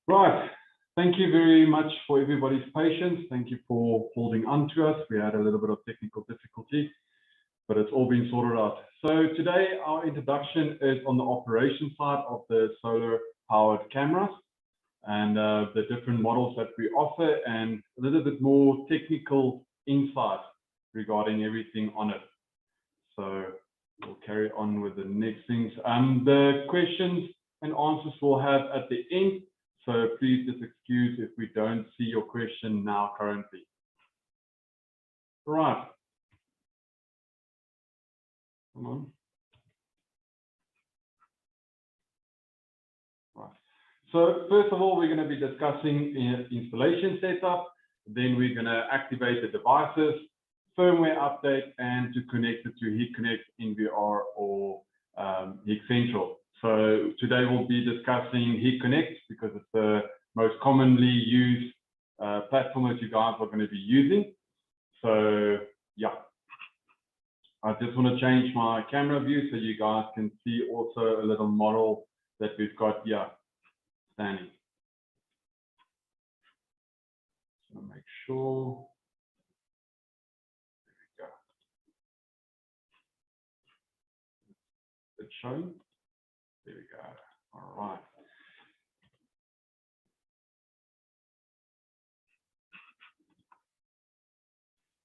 Right. Thank you very much for everybody's patience. Thank you for holding on to us. We had a little bit of technical difficulty, but it's all been sorted out. So today our introduction is on the operation side of the solar powered cameras and the different models that we offer and a little bit more technical insight regarding everything on it. So we'll carry on with the next things. The questions and answers we'll have at the end. So please just excuse if we don't see your question now currently. Right. Come on. Right. So first of all, we're going to be discussing installation setup. Then we're going to activate the devices, firmware update, and to connect it to HIK-Connect, NVR, or HIK Central. So today we'll be discussing HIK-Connect because it's the most commonly used platform that you guys are going to be using. So yeah, I just want to change my camera view so you guys can see also a little model that we've got here standing. So make sure. There we go. It's showing. There we go. All right.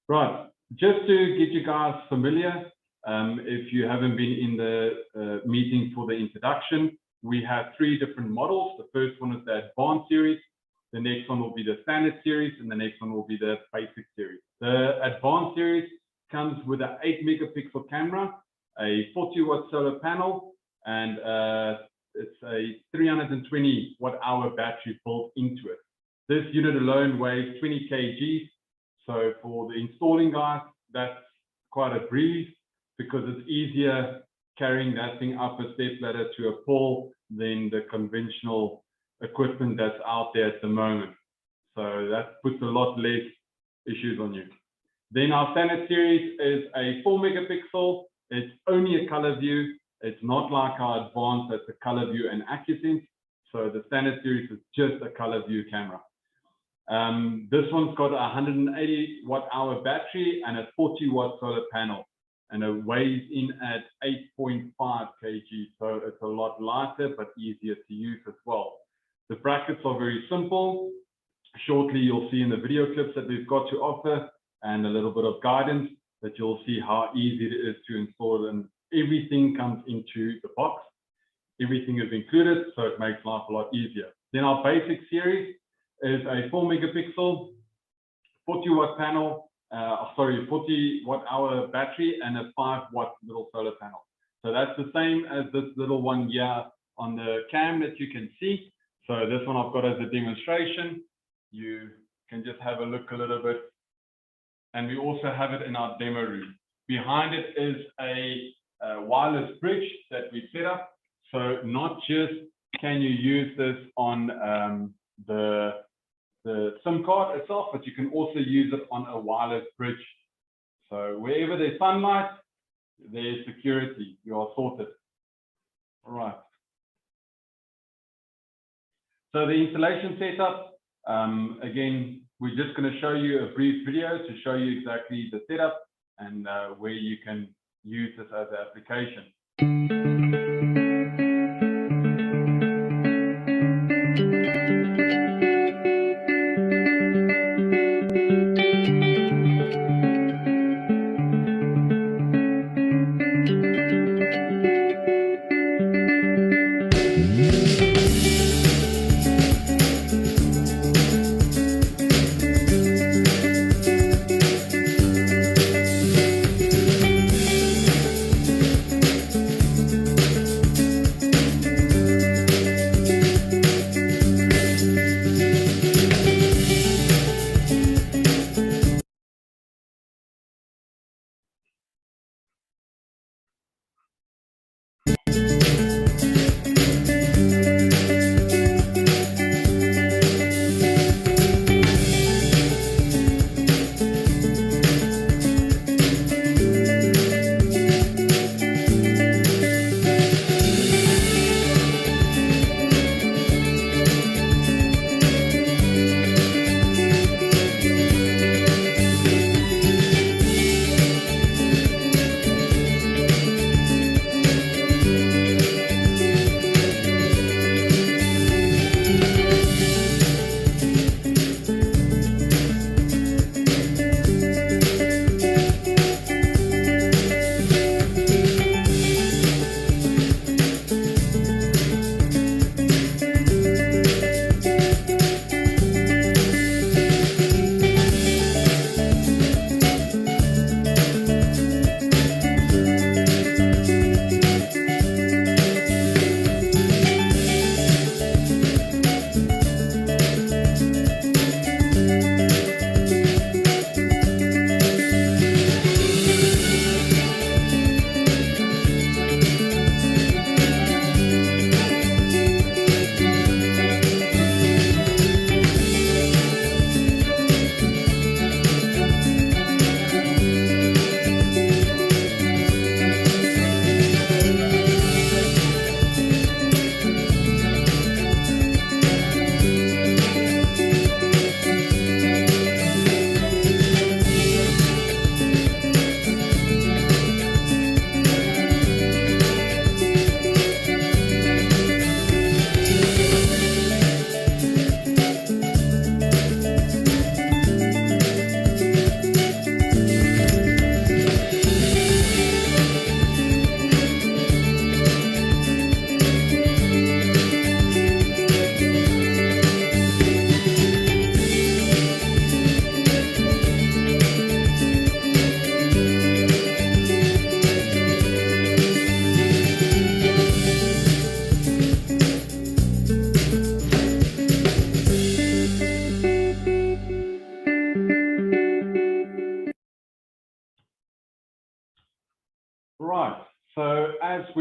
Right. Just to get you guys familiar, if you haven't been in the meeting for the introduction, we have three different models. The first one is the Advanced series. The next one will be the Standard series, and the next one will be the Basic series. The Advanced series comes with an 8-megapixel camera, a 40-watt solar panel, and it's a 320 watt-hour battery built into it. This unit alone weighs 20 kg. So for the installing guys, that's quite a breeze because it's easier carrying that thing up a step ladder to a pole than the conventional equipment that's out there at the moment. So that puts a lot less issues on you. Then our Standard series is a 4-megapixel. It's only a color view. It's not like our Advanced, that's a color view and AccuSense. So the Standard series is just a color view camera. This one's got a 180 watt-hour battery and a 40-watt solar panel, and it weighs in at 8.5 kg. So it's a lot lighter, but easier to use as well. The brackets are very simple. Shortly, you'll see in the video clips that we've got to offer and a little bit of guidance that you'll see how easy it is to install, and everything comes into the box. Everything is included, so it makes life a lot easier. Then our Basic series is a 4-megapixel, 40-watt panel, 40-watt-hour battery, and a 5-watt little solar panel. So that's the same as this little one here on the cam that you can see. So this one I've got as a demonstration. You can just have a look a little bit. And we also have it in our demo room. Behind it is a wireless bridge that we set up. So not just can you use this on the SIM card itself, but you can also use it on a wireless bridge. So wherever there's sunlight, there's security. You are sorted. All right. So the installation setup, again, we're just going to show you a brief video to show you exactly the setup and where you can use this as an application.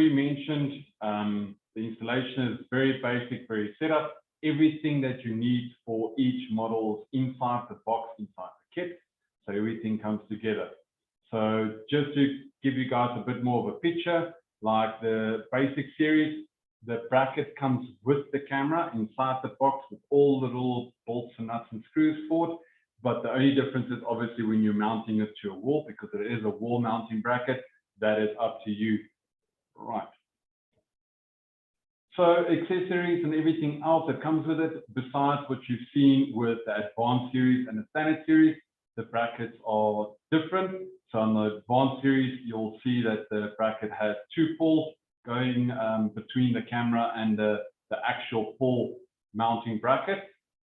we mentioned, the installation is very basic, very setup. Everything that you need for each model is inside the box, inside the kit. So everything comes together. So just to give you guys a bit more of a picture, like the basic series, the bracket comes with the camera inside the box with all the little bolts and nuts and screws for it. But the only difference is obviously when you're mounting it to a wall, because it is a wall mounting bracket, that is up to you. Right. So accessories and everything else that comes with it, besides what you've seen with the advanced series and the standard series, the brackets are different. So on the advanced series, you'll see that the bracket has 2 poles going between the camera and the actual pole mounting bracket.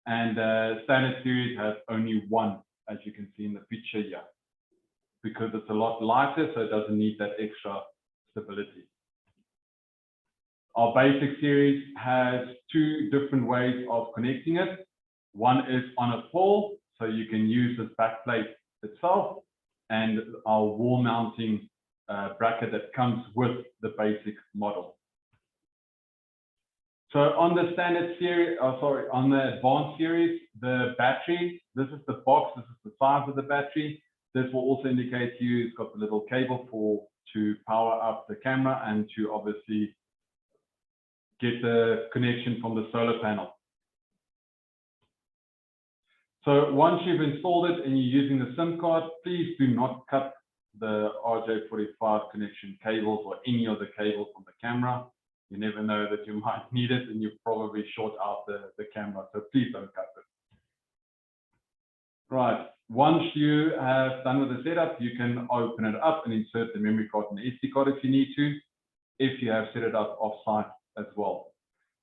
And the standard series has only 1, as you can see in the picture here, because it's a lot lighter, so it doesn't need that extra stability. Our basic series has 2 different ways of connecting it. One is on a pole, so you can use this back plate itself, and our wall mounting bracket that comes with the basic model. So on the standard series, on the advanced series, the battery, this is the box, this is the size of the battery. This will also indicate to you it's got the little cable to power up the camera and to obviously get the connection from the solar panel. So once you've installed it and you're using the SIM card, please do not cut the RJ45 connection cables or any of the cables on the camera. You never know that you might need it and you probably short out the camera, so please don't cut it. Right, once you have done with the setup, you can open it up and insert the memory card and the SD card if you need to, if you have set it up off-site as well.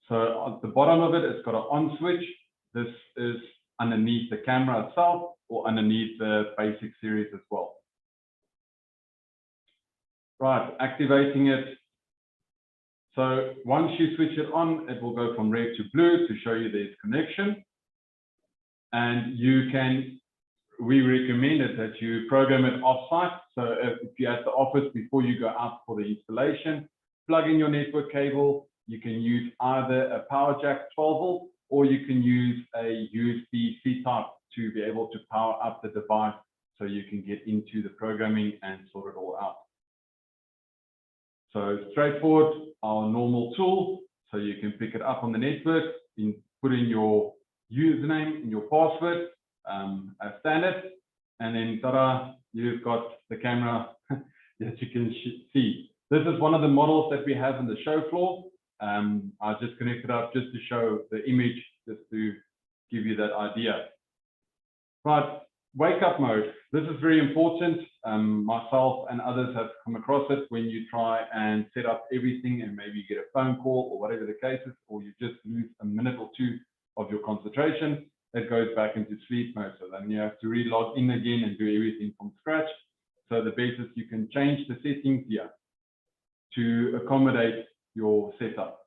So at the bottom of it, it's got an on switch. This is underneath the camera itself or underneath the basic series as well. Right, activating it. So once you switch it on, it will go from red to blue to show you there's connection. And we recommend it that you program it off-site. So if you're at the office before you go out for the installation, plug in your network cable. You can use either a power jack 12 volt, or you can use a USB-C type to be able to power up the device so you can get into the programming and sort it all out. So straightforward, our normal tool. So you can pick it up on the network, put in your username and your password as standard, and then ta-da, you've got the camera that you can see. This is one of the models that we have in the show floor. I just connected up just to show the image, just to give you that idea. Right, wake up mode. This is very important. Myself and others have come across it when you try and set up everything and maybe you get a phone call or whatever the case is, or you just lose a minute or 2 of your concentration. It goes back into sleep mode. So then you have to re-log in again and do everything from scratch. So the best is you can change the settings here to accommodate your setup.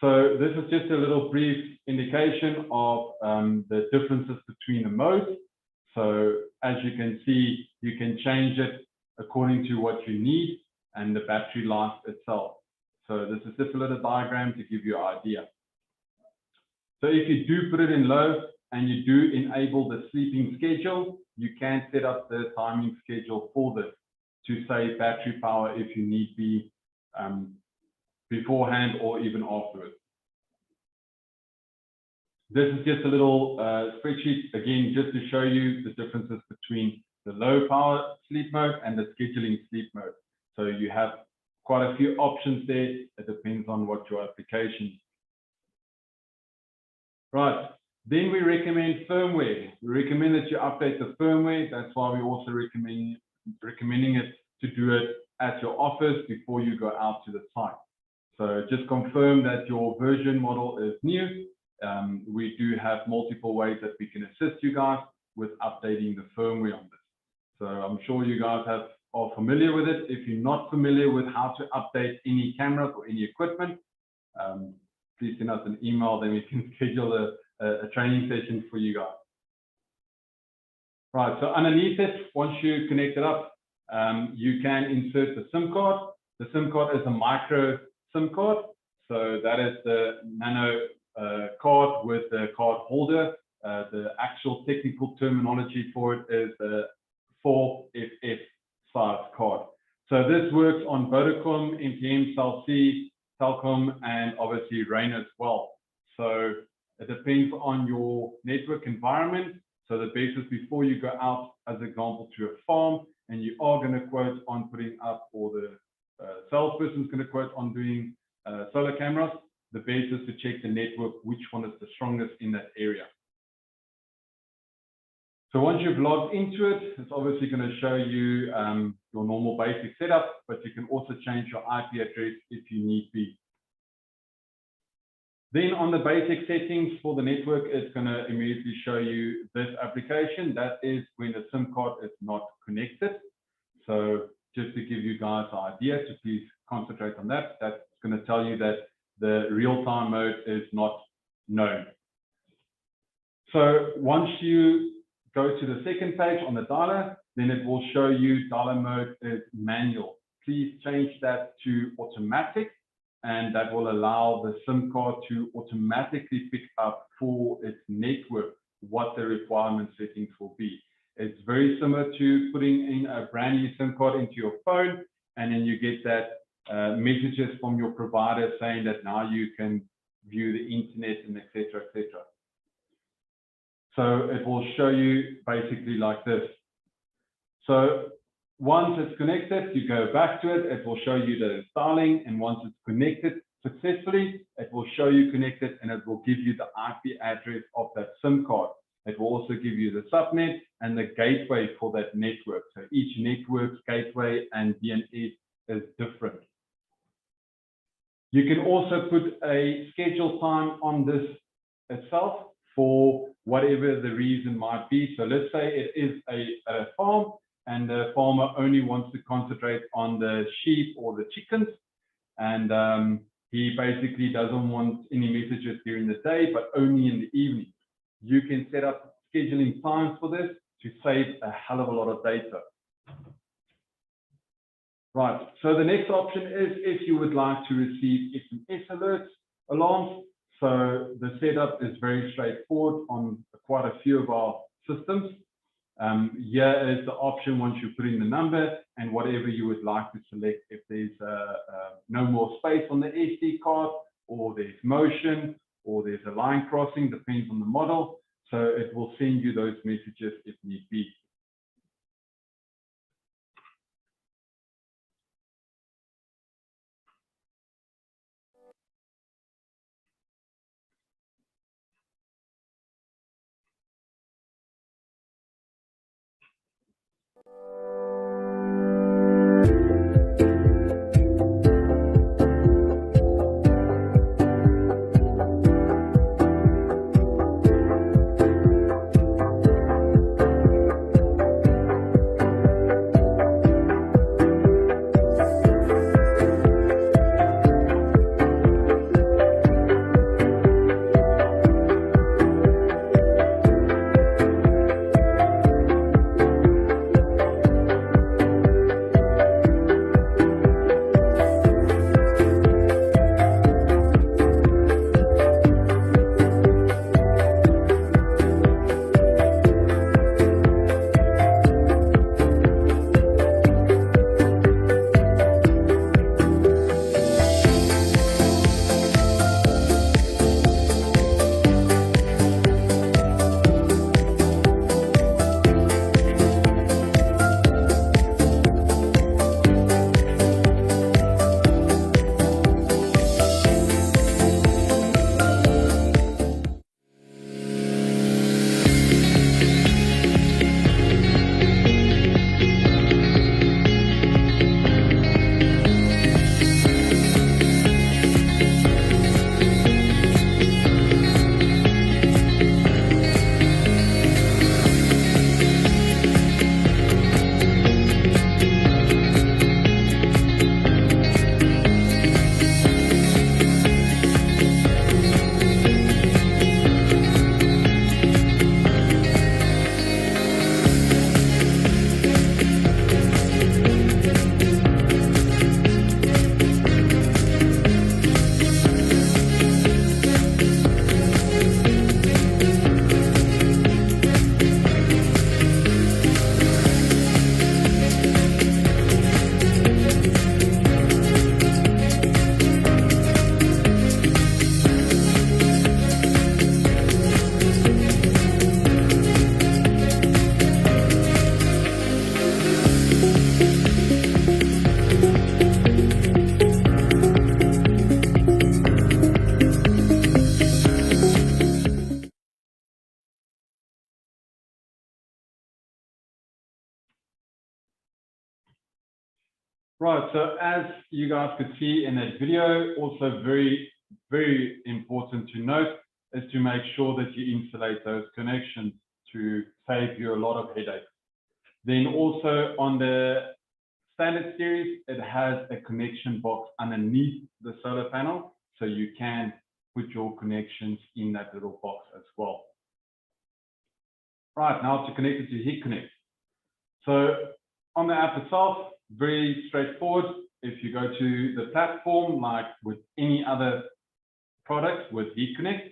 So this is just a little brief indication of the differences between the modes. So as you can see, you can change it according to what you need and the battery life itself. So this is just a little diagram to give you an idea. So if you do put it in low and you do enable the sleeping schedule, you can set up the timing schedule for this to save battery power if you need be beforehand or even afterwards. This is just a little spreadsheet, again, just to show you the differences between the low power sleep mode and the scheduling sleep mode. So you have quite a few options there. It depends on what your application is. Right, then we recommend firmware. We recommend that you update the firmware. That's why we also recommending it to do it at your office before you go out to the site. So just confirm that your version model is new. We do have multiple ways that we can assist you guys with updating the firmware on this. So I'm sure you guys are familiar with it. If you're not familiar with how to update any cameras or any equipment, please send us an email, then we can schedule a training session for you guys. Right, so underneath it, once you connect it up, you can insert the SIM card. The SIM card is a micro SIM card. So that is the nano card with the card holder. The actual technical terminology for it is the 4FF size card. So this works on Vodacom, MTN, Cell C, Telkom, and obviously Rain as well. So it depends on your network environment. So the best is before you go out, as an example, to a farm, and you are going to quote on putting up, or the salesperson is going to quote on doing solar cameras, the best is to check the network, which one is the strongest in that area. So once you've logged into it, it's obviously going to show you your normal basic setup, but you can also change your IP address if you need be. Then on the basic settings for the network, it's going to immediately show you this application. That is when the SIM card is not connected. So just to give you guys an idea, to please concentrate on that. That's going to tell you that the real-time mode is not known. So once you go to the second page on the dialer, then it will show you dialer mode is manual. Please change that to automatic, and that will allow the SIM card to automatically pick up for its network what the requirement settings will be. It's very similar to putting in a brand new SIM card into your phone, and then you get that messages from your provider saying that now you can view the internet and etc. etc. So it will show you basically like this. So once it's connected, you go back to it, it will show you that it's dialing, and once it's connected successfully, it will show you connected, and it will give you the IP address of that SIM card. It will also give you the subnet and the gateway for that network. So each network's gateway and DNS is different. You can also put a schedule time on this itself for whatever the reason might be. So let's say it is a farm, and the farmer only wants to concentrate on the sheep or the chickens, and he basically doesn't want any messages during the day, but only in the evening. You can set up scheduling times for this to save a hell of a lot of data. Right, so the next option is if you would like to receive SMS alerts, alarms. So the setup is very straightforward on quite a few of our systems. Here is the option once you put in the number and whatever you would like to select. If there's no more space on the SD card, or there's motion, or there's a line crossing, depends on the model. So it will send you those messages if need be. Right, so as you guys could see in that video, also very, very important to note is to make sure that you insulate those connections to save you a lot of headaches. Then also on the standard series, it has a connection box underneath the solar panel, so you can put your connections in that little box as well. Right, now to connect it to HIK-Connect. So on the app itself, very straightforward. If you go to the platform, like with any other product with HIK-Connect,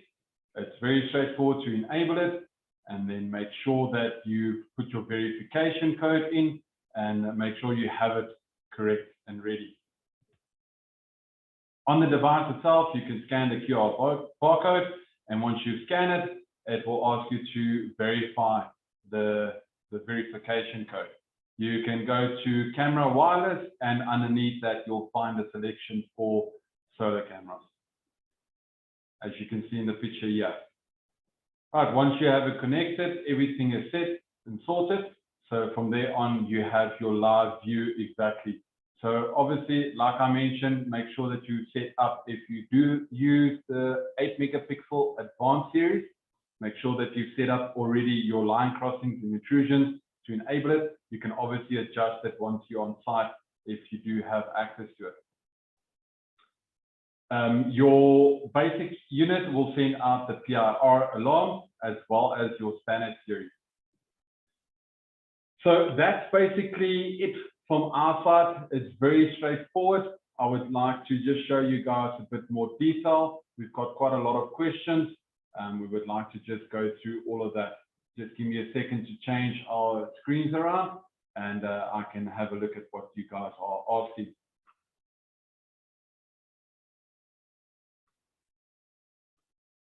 it's very straightforward to enable it, and then make sure that you put your verification code in and make sure you have it correct and ready. On the device itself, you can scan the QR barcode, and once you scan it, it will ask you to verify the verification code. You can go to camera wireless, and underneath that, you'll find a selection for solar cameras, as you can see in the picture here. All right, once you have it connected, everything is set and sorted. So from there on, you have your live view exactly. So obviously, like I mentioned, make sure that you set up, if you do use the 8 megapixel advanced series, make sure that you've set up already your line crossings and intrusions to enable it. You can obviously adjust it once you're on site if you do have access to it. Your basic unit will send out the PIR alarm as well as your standard series. So that's basically it from our side. It's very straightforward. I would like to just show you guys a bit more detail. We've got quite a lot of questions. We would like to just go through all of that. Just give me a second to change our screens around, and I can have a look at what you guys are asking.